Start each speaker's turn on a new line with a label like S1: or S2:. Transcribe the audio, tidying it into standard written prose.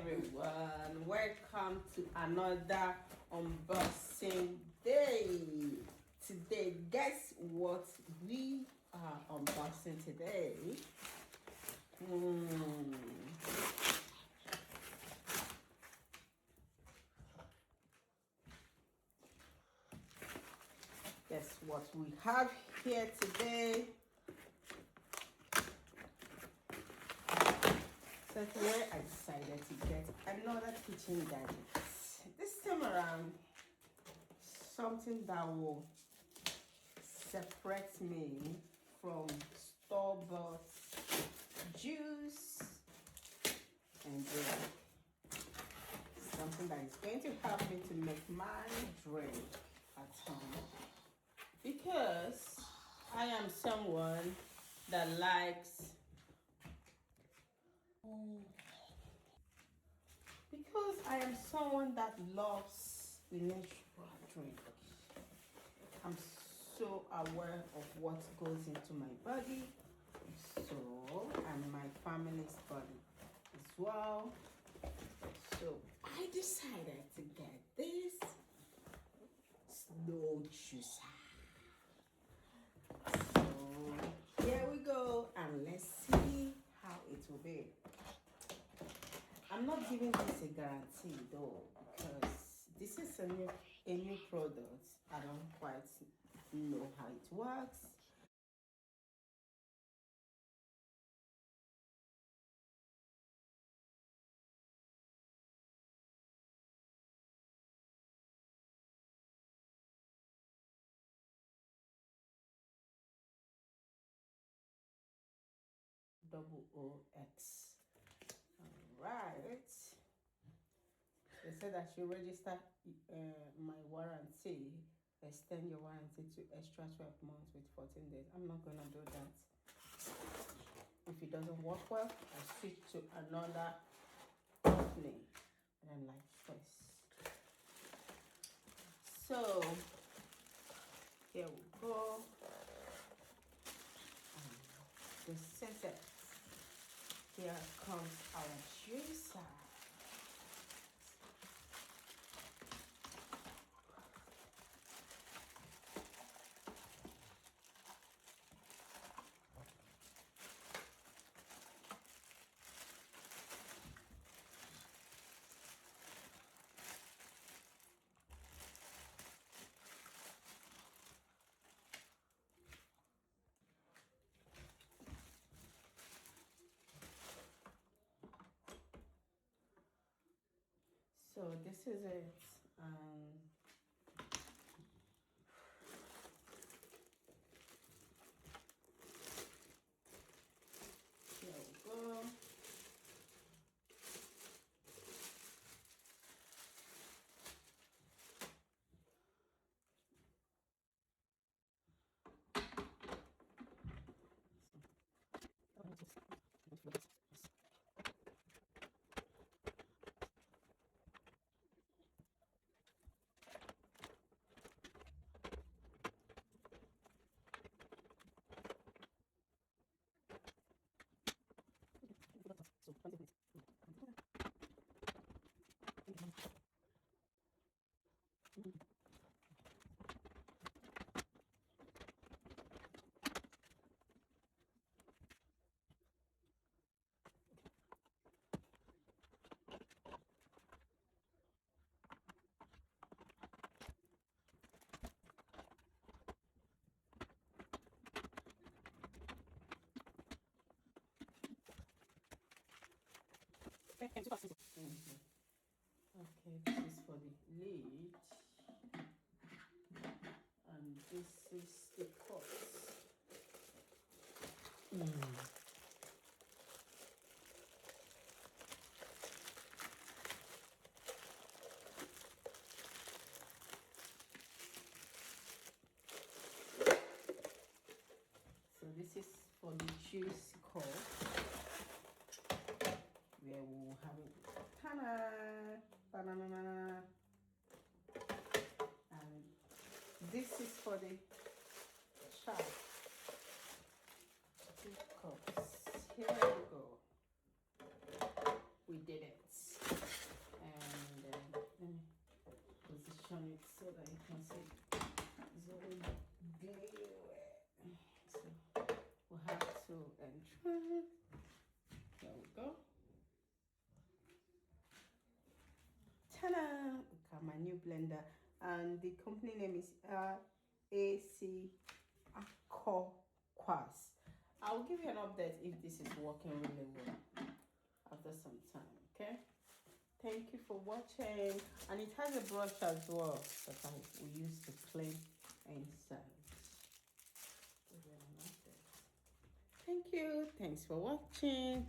S1: everyone, welcome to another unboxing day. Today, guess what we are unboxing today? Guess what we have here today? So today I decided to get another kitchen gadget. This time around, something that will separate me from store-bought juice and drink. Something that is going to help me to make my drink at home. Because I am someone that likes loves the natural drink. I'm so aware of what goes into my body, and my family's body as well. So I decided to get this snow juicer. So here we go, and let's see how it will be. I'm not giving this a guarantee though, because this is a new product. I don't quite know how it works. OOX. All right. They said I should register my warranty, extend your warranty to extra 12 months with 14 days. I'm not going to do that. If it doesn't work well, I switch to another company. And I'm like this. So, here we go. This is it. Here comes our juicer. So this is it. Here we go. Okay, this is for the lid, and this is the pot. So this is for the juice cup, where we will have it. Ta-da! Banana. And this is for the chai. 2 cups. Here we go. We did it. Ta-da! Look at my new blender. And the company name is AC Aquas. I'll give you an update if this is working really well after some time, okay? Thank you for watching. And it has a brush as well that we use to clean inside. Thank you. Thanks for watching.